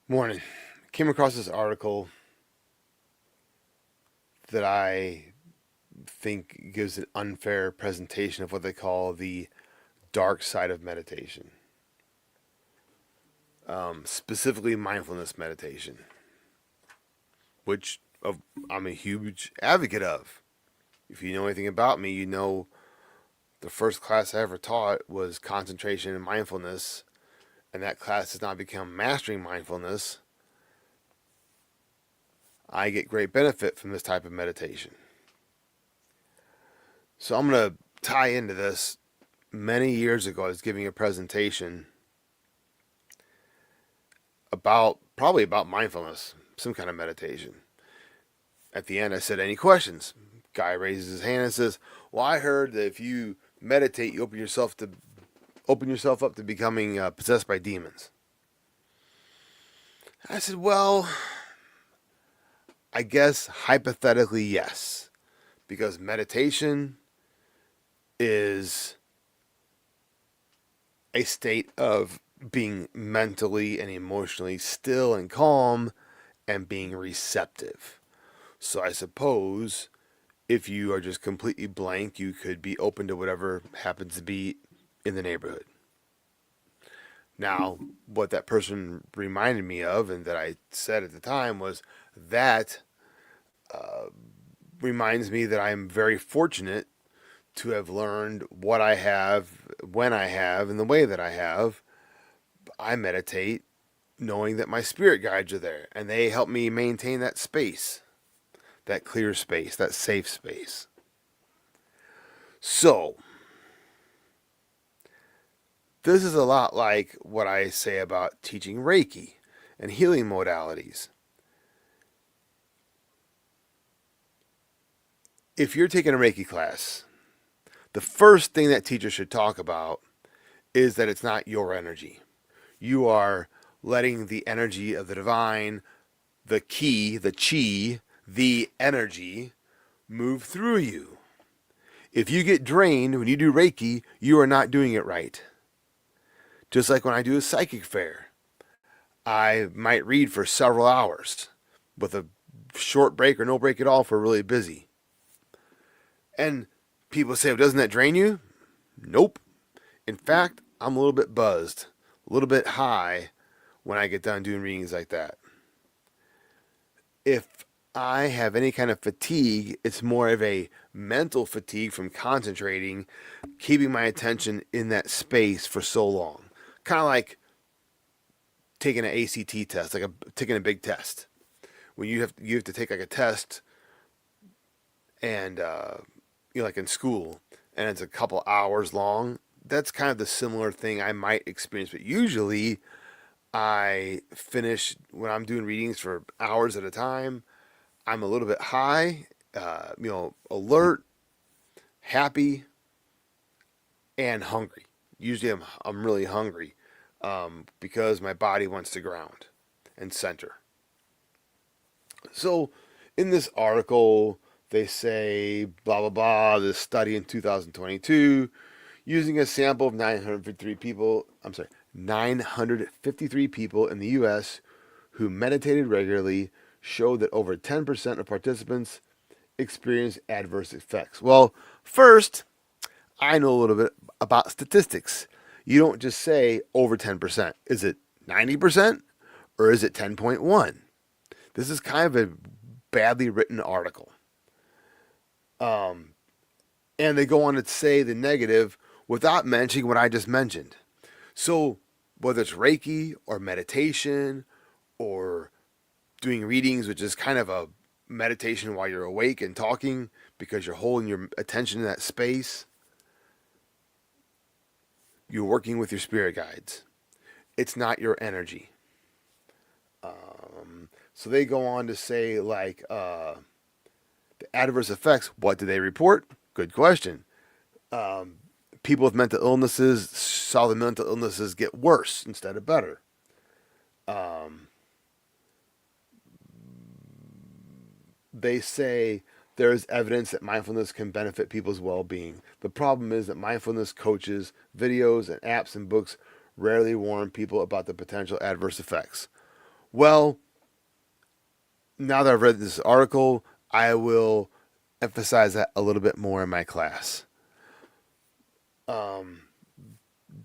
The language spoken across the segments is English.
Morning. Came across this article that I think gives an unfair presentation of what they call the dark side of meditation, specifically mindfulness meditation, which I'm a huge advocate of. If you know anything about me, you know the first class I ever taught was concentration and mindfulness, and that class has now become mastering mindfulness. I get great benefit from this type of meditation. So I'm going to tie into this. Many years ago, I was giving a presentation probably about mindfulness, some kind of meditation. At the end, I said, "Any questions?" Guy raises his hand and says, "Well, I heard that if you meditate, you open yourself up to becoming possessed by demons." I said, "Well, I guess hypothetically, yes, because meditation is a state of being mentally and emotionally still and calm and being receptive. So I suppose if you are just completely blank, you could be open to whatever happens to be in the neighborhood." Now, what that person reminded me of, and that I said at the time, was that reminds me that I am very fortunate to have learned what I have, when I have, and the way that I have. I meditate knowing that my spirit guides are there, and they help me maintain that space, that clear space, that safe space. So, this is a lot like what I say about teaching Reiki and healing modalities. If you're taking a Reiki class, the first thing that teacher should talk about is that it's not your energy. You are letting the energy of the divine, the ki, the chi, the energy move through you. If you get drained when you do Reiki, you are not doing it right. Just like when I do a psychic fair, I might read for several hours with a short break or no break at all if we're really busy. And people say, well, doesn't that drain you? Nope. In fact, I'm a little bit buzzed, a little bit high when I get done doing readings like that. If I have any kind of fatigue, it's more of a mental fatigue from concentrating, keeping my attention in that space for so long. Kind of like taking an ACT test, taking a big test. When you have to take like a test, and like in school, and it's a couple hours long. That's kind of the similar thing I might experience, but usually I finish when I'm doing readings for hours at a time. I'm a little bit high, alert, happy, and hungry. Usually I'm really hungry because my body wants to ground and center. So in this article, they say blah blah blah. This study in 2022, using a sample of 953 people. I'm sorry, 953 people in the U.S. who meditated regularly, showed that over 10% of participants experienced adverse effects. Well, first, I know a little bit about statistics. You don't just say over 10%. Is it 90% or is it 10.1? This is kind of a badly written article. And they go on to say the negative without mentioning what I just mentioned. So, whether it's Reiki or meditation or doing readings, which is kind of a meditation while you're awake and talking because you're holding your attention in that space, you're working with your spirit guides. It's not your energy. So they go on to say, like, the adverse effects. What do they report? Good question. People with mental illnesses saw the mental illnesses get worse instead of better. They say there is evidence that mindfulness can benefit people's well being. The problem is that mindfulness coaches, videos, and apps and books rarely warn people about the potential adverse effects. Well, now that I've read this article, I will emphasize that a little bit more in my class. Um,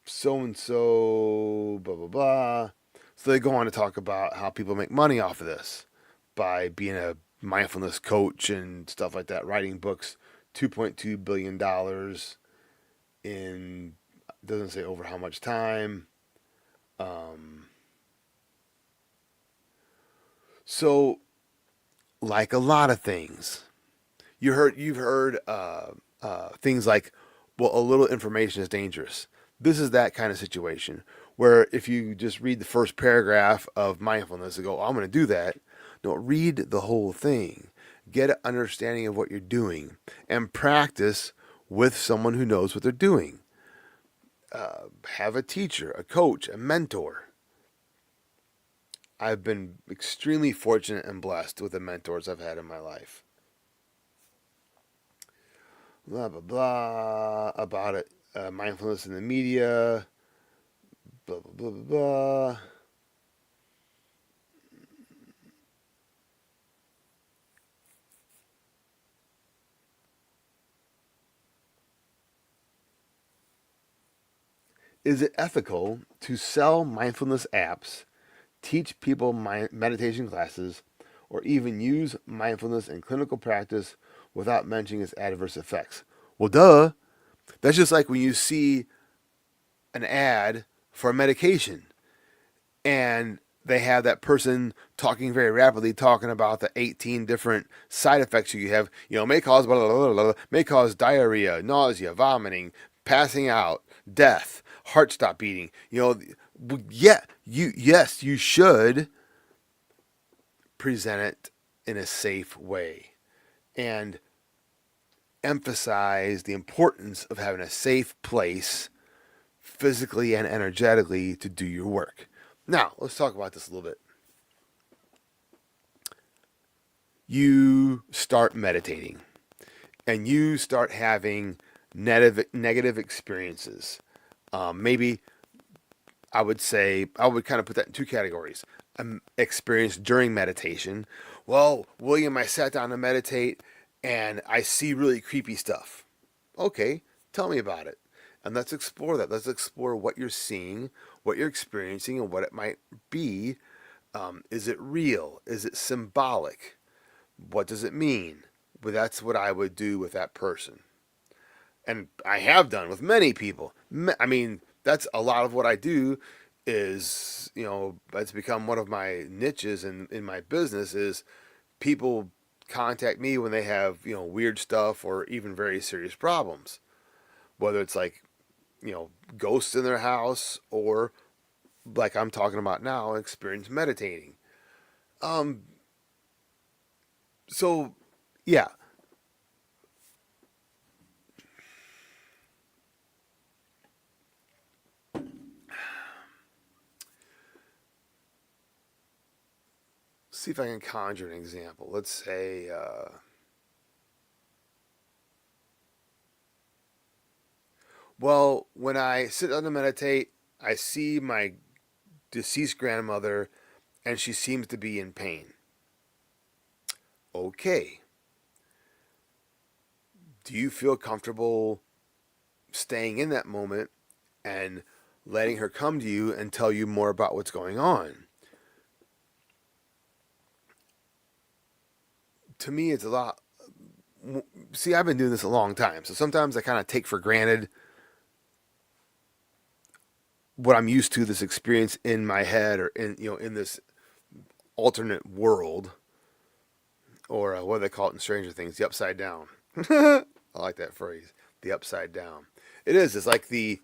so and so, blah, blah, blah. So they go on to talk about how people make money off of this by being a mindfulness coach and stuff like that, writing books, $2.2 billion in, doesn't say over how much time. Um, so, like a lot of things, you've heard things like, well, a little information is dangerous. This is that kind of situation where if you just read the first paragraph of mindfulness and go, oh, I'm going to do that. No, read the whole thing. Get an understanding of what you're doing and practice with someone who knows what they're doing. Have a teacher, a coach, a mentor. I've been extremely fortunate and blessed with the mentors I've had in my life. Blah, blah, blah about it. Mindfulness in the media. Blah, blah, blah, blah, blah. Is it ethical to sell mindfulness apps, teach people meditation classes, or even use mindfulness in clinical practice without mentioning its adverse effects? Well, duh. That's just like when you see an ad for a medication and they have that person talking very rapidly, talking about the 18 different side effects you have. May cause blah, blah, blah, blah, may cause diarrhea, nausea, vomiting, passing out, death, heart stop beating. Yeah, yes, you should present it in a safe way and emphasize the importance of having a safe place physically and energetically to do your work. Now, let's talk about this a little bit. You start meditating and you start having negative experiences. Maybe I would say, I would kind of put that in two categories. Experience during meditation. Well, William, I sat down to meditate and I see really creepy stuff. Okay, tell me about it. And let's explore that. Let's explore what you're seeing, what you're experiencing, and what it might be. Is it real? Is it symbolic? What does it mean? But that's what I would do with that person. And I have done with many people. I mean, that's a lot of what I do is, it's become one of my niches in my business is people contact me when they have, weird stuff or even very serious problems. Whether it's like, ghosts in their house or like I'm talking about now, experience meditating. Um, so yeah, see if I can conjure an example. Let's say, well, when I sit down to meditate, I see my deceased grandmother and she seems to be in pain. Okay. Do you feel comfortable staying in that moment and letting her come to you and tell you more about what's going on? To me, it's a lot. See, I've been doing this a long time, so sometimes I kind of take for granted what I'm used to, this experience in my head or in this alternate world, or what do they call it in Stranger Things, the upside down. I like that phrase, the upside down. It is. It's like the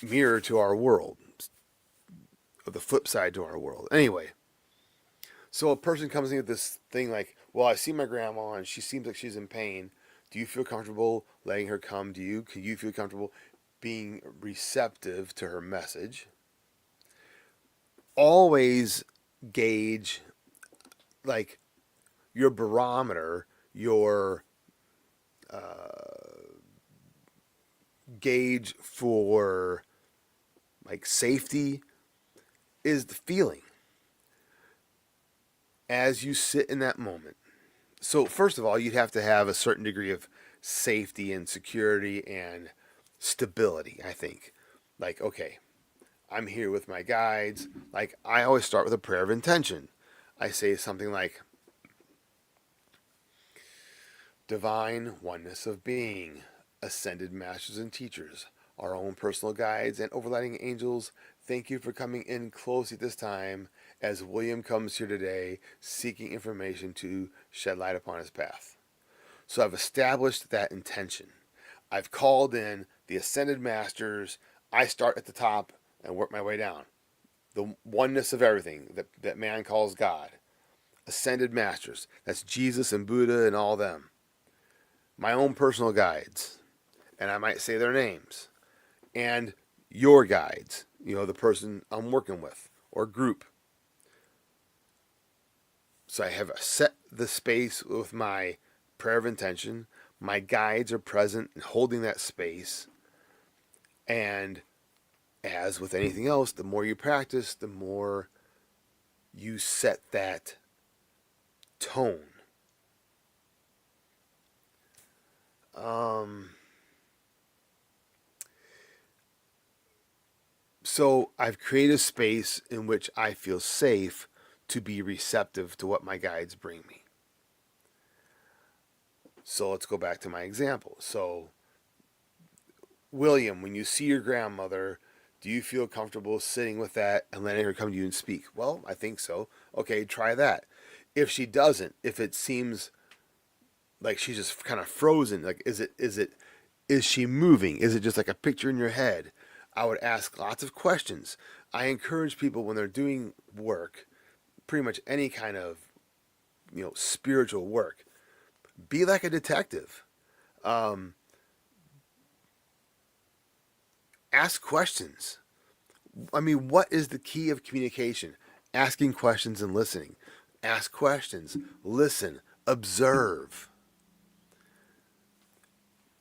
mirror to our world, or the flip side to our world. Anyway, so a person comes in with this thing like, well, I see my grandma and she seems like she's in pain. Do you feel comfortable letting her come to you? Can you feel comfortable being receptive to her message? Always gauge like your barometer, your gauge for like safety is the feeling. as you sit in that moment. So, first of all, you'd have to have a certain degree of safety and security and stability, I think. Like, okay, I'm here with my guides. Like, I always start with a prayer of intention. I say something like, Divine oneness of being, ascended masters and teachers, our own personal guides and overlighting angels, thank you for coming in close at this time as William comes here today seeking information to shed light upon his path. So I've established that intention. I've called in the ascended masters. I start at the top and work my way down. The oneness of everything that man calls God. Ascended masters. That's Jesus and Buddha and all them. My own personal guides, and I might say their names, and your guides, the person I'm working with or group. So I have set the space with my prayer of intention. My guides are present and holding that space. And as with anything else, the more you practice, the more you set that tone. So I've created a space in which I feel safe to be receptive to what my guides bring me. So let's go back to my example. So, William, when you see your grandmother, do you feel comfortable sitting with that and letting her come to you and speak? Well, I think so. Okay, try that. If she doesn't, if it seems like she's just kind of frozen, like is she moving? Is it just like a picture in your head? I would ask lots of questions. I encourage people when they're doing work, pretty much any kind of, spiritual work, be like a detective. Ask questions. I mean, what is the key of communication? Asking questions and listening. Ask questions, listen, observe.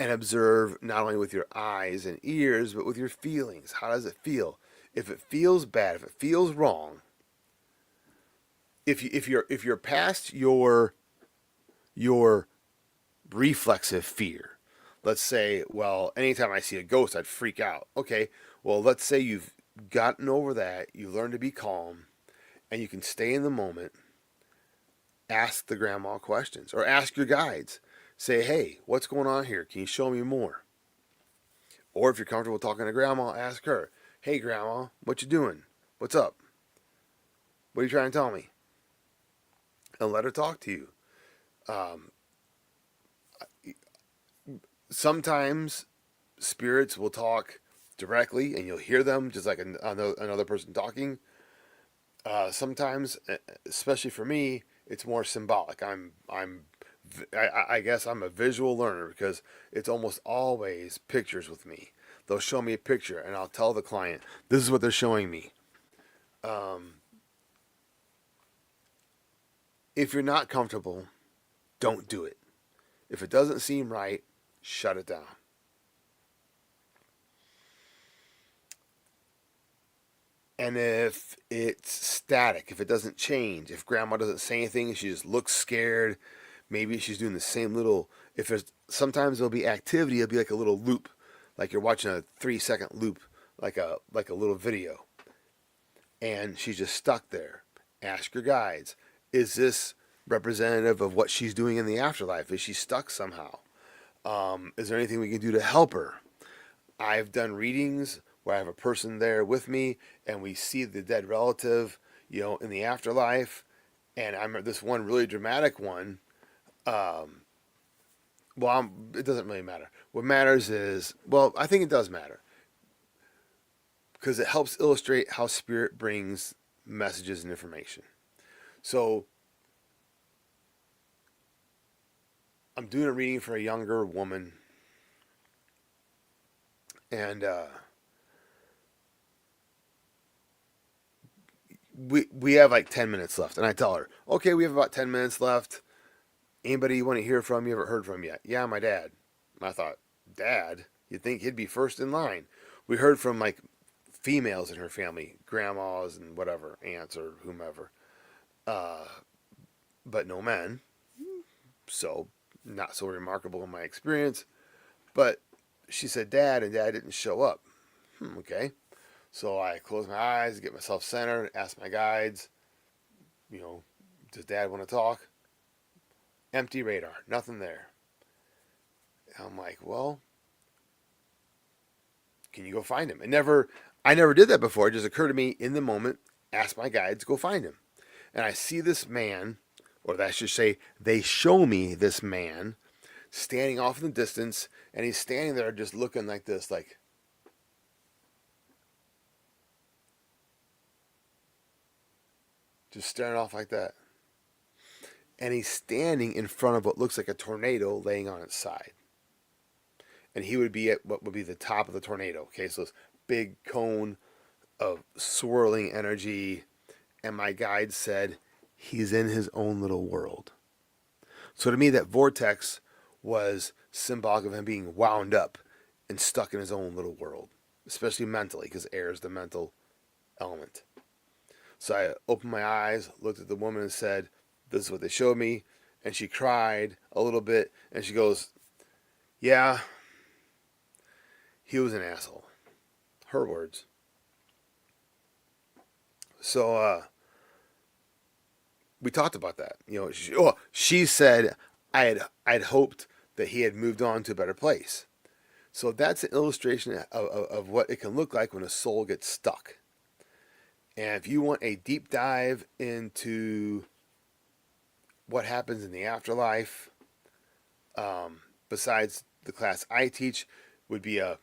And observe not only with your eyes and ears, but with your feelings. How does it feel? If it feels bad, if it feels wrong, if you're past your reflexive fear, let's say, well, anytime I see a ghost, I'd freak out. Okay, well, let's say you've gotten over that, you learn to be calm, and you can stay in the moment. Ask the grandma questions or ask your guides. Say, hey, what's going on here? Can you show me more? Or if you're comfortable talking to grandma, ask her, hey, grandma, what you doing? What's up? What are you trying to tell me? And let her talk to you. Sometimes spirits will talk directly and you'll hear them just like another person talking. Sometimes, especially for me, it's more symbolic. I guess I'm a visual learner because it's almost always pictures with me. They'll show me a picture and I'll tell the client, this is what they're showing me. If you're not comfortable, don't do it. If it doesn't seem right, shut it down. And if it's static, if it doesn't change, if grandma doesn't say anything, she just looks scared, maybe she's doing the same little, if there's, sometimes there'll be activity, it'll be like a little loop, like you're watching a 3-second loop, like a little video. And she's just stuck there. Ask your guides, is this representative of what she's doing in the afterlife? Is she stuck somehow? Is there anything we can do to help her? I've done readings where I have a person there with me and we see the dead relative, in the afterlife. And I remember this one really dramatic one. It doesn't really matter. What matters is, well, I think it does matter because it helps illustrate how spirit brings messages and information. So I'm doing a reading for a younger woman, and we have like 10 minutes left, and I tell her, okay, we have about 10 minutes left. Anybody you want to hear from you haven't heard from yet? Yeah, my dad. And I thought, Dad? You'd think he'd be first in line. We heard from like females in her family, grandmas and whatever, aunts or whomever. but no men. So, not so remarkable in my experience. But she said, Dad, and Dad didn't show up. Okay. So I close my eyes, get myself centered, ask my guides, you know, does Dad want to talk? Empty radar, nothing there. I'm like, well, can you go find him? I never did that before. It just occurred to me in the moment, ask my guides, go find him. And I see this man, or I should say, they show me this man standing off in the distance, and he's standing there just looking like this, like, just staring off like that. And he's standing in front of what looks like a tornado laying on its side. And he would be at what would be the top of the tornado. Okay, so this big cone of swirling energy. And my guide said, he's in his own little world. So to me, that vortex was symbolic of him being wound up and stuck in his own little world, especially mentally, because air is the mental element. So I opened my eyes, looked at the woman, and said, this is what they showed me. And she cried a little bit, and she goes, yeah, he was an asshole. Her words. So we talked about that. She said I'd hoped that he had moved on to a better place. So that's an illustration of what it can look like when a soul gets stuck. And if you want a deep dive into what happens in the afterlife, besides the class I teach, would be a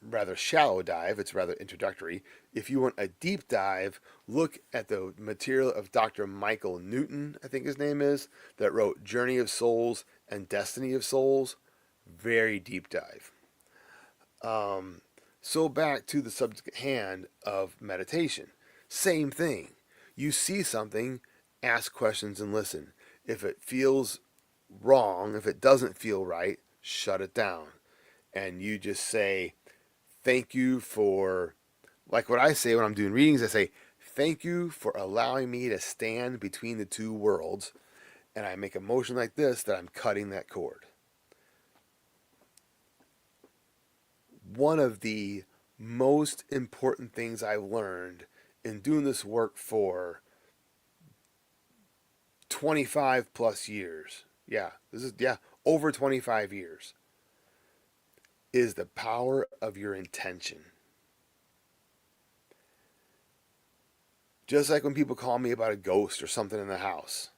rather shallow dive. It's rather introductory. If you want a deep dive, look at the material of Dr. Michael Newton, I think his name is, that wrote Journey of Souls and Destiny of Souls. Very deep dive. So back to the subject at hand of meditation. Same thing. You see something, ask questions and listen. If it feels wrong, if it doesn't feel right, shut it down. And you just say, thank you for, like what I say when I'm doing readings, I say, thank you for allowing me to stand between the two worlds. And I make a motion like this that I'm cutting that cord. One of the most important things I've learned in doing this work for 25 plus years, over 25 years, is the power of your intention. Just like when people call me about a ghost or something in the house,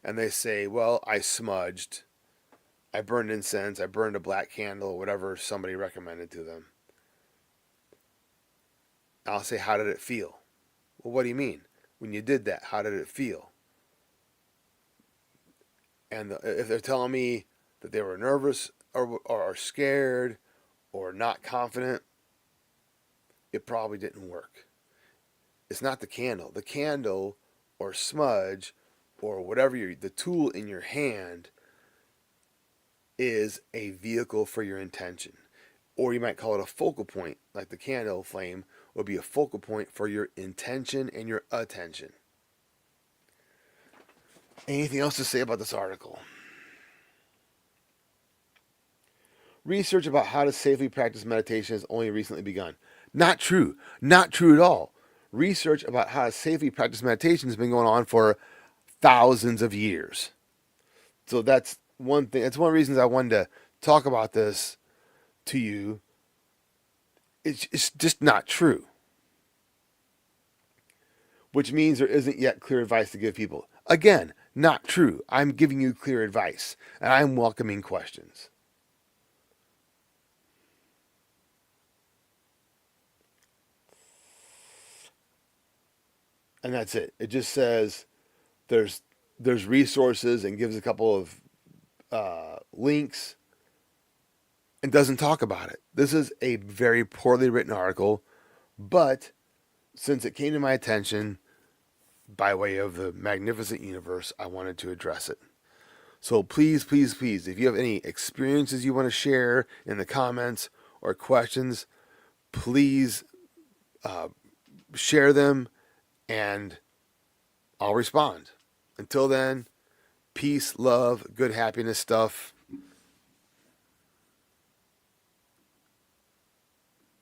and they say, well, I smudged, I burned incense, I burned a black candle, whatever somebody recommended to them. I'll say, how did it feel? Well, what do you mean? When you did that, how did it feel? And if they're telling me that they were nervous or scared or not confident, it probably didn't work. It's not the candle. The candle or smudge or whatever the tool in your hand is a vehicle for your intention. Or you might call it a focal point, like the candle flame would be a focal point for your intention and your attention. Anything else to say about this article? Research about how to safely practice meditation has only recently begun. Not true. Not true at all. Research about how to safely practice meditation has been going on for thousands of years. So that's one thing. That's one of the reasons I wanted to talk about this to you. It's just not true. Which means there isn't yet clear advice to give people. Again, not true. I'm giving you clear advice, and I'm welcoming questions. And that's it. It just says there's resources and gives a couple of links and doesn't talk about it. This is a very poorly written article, but since it came to my attention by way of the magnificent universe, I wanted to address it. So please, please, please, if you have any experiences you want to share in the comments or questions, please share them and I'll respond. Until then, peace, love, good happiness stuff.